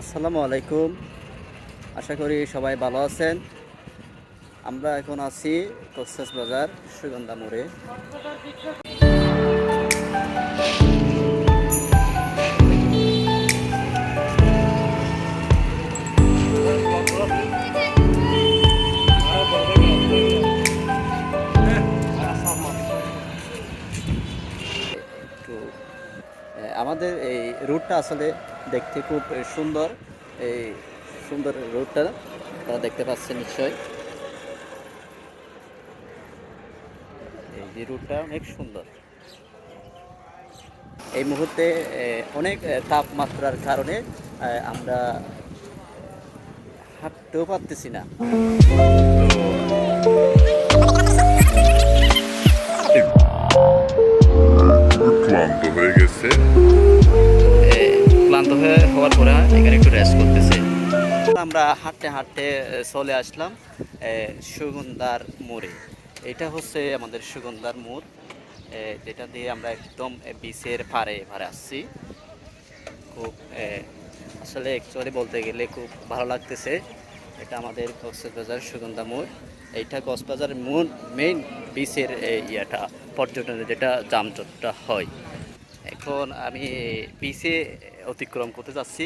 আসসালামু আলাইকুম। আশা করি সবাই ভালো আছেন। আমরা এখন আছি কক্সবাজার সুগন্ধা মোড়ে। একটু আমাদের এই রুটটা আসলে দেখতে খুব সুন্দর। এই সুন্দর রুটটা আপনারা দেখতে পাচ্ছেন নিশ্চয়। এই যে রুটটা অনেক সুন্দর। এই মুহূর্তে অনেক তাপমাত্রার কারণে আমরা হাঁটতেও পারতেছি না। ক্লান্ত হয়ে গেছে। ক্লান্ত হওয়ার পরে এখানে একটু রেস্ট করতেছে। আমরা হাঁটতে হাঁটতে চলে আসলাম সুগন্ধার মোড়ে। এটা হচ্ছে আমাদের সুগন্ধার মোড়, যেটা দিয়ে আমরা একদম বিচের পাড়ে আসছি। খুব আসলে অ্যাকচুয়ালি বলতে গেলে খুব ভালো লাগতেছে। এটা আমাদের কক্সবাজার সুগন্ধা মোড়। এইটা কক্সবাজার মেইন বিচের ইয়েটা পর্যটনের যেটা যানজটটা হয়। এখন আমি বিচে অতিক্রম করতে যাচ্ছি।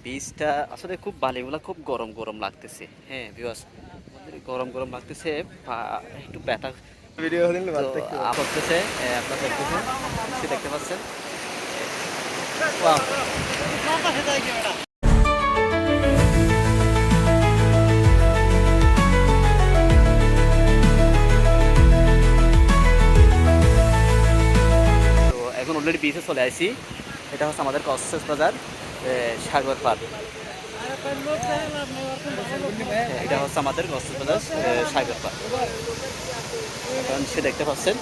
বিচটা আসলে খুব বালিগুলা খুব গরম গরম লাগতেছে। হ্যাঁ ভিউয়ার্স, গরম গরম লাগতেছে, একটু ব্যথা ভিডিও করতেছে। আপনারা দেখতে পাচ্ছেন। এখন অলরেডি বিচে চলে আসি। এটা হচ্ছে আমাদের কক্সবাজার সাগর পাড়। এটা হচ্ছে আমাদের কক্সবাজার সাগর পাড়। এখন সে দেখতে পাচ্ছেন।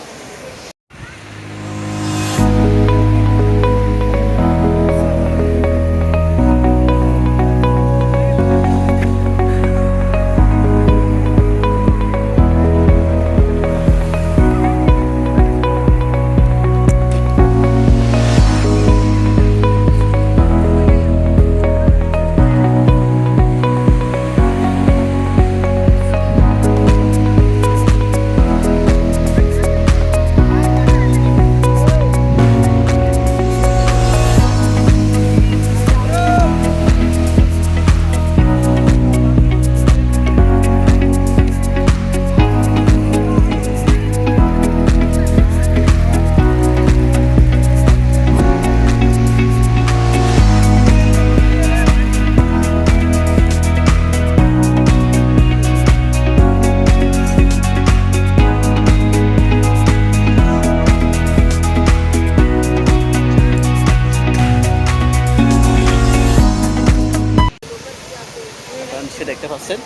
সে দেখতে পাচ্ছেন।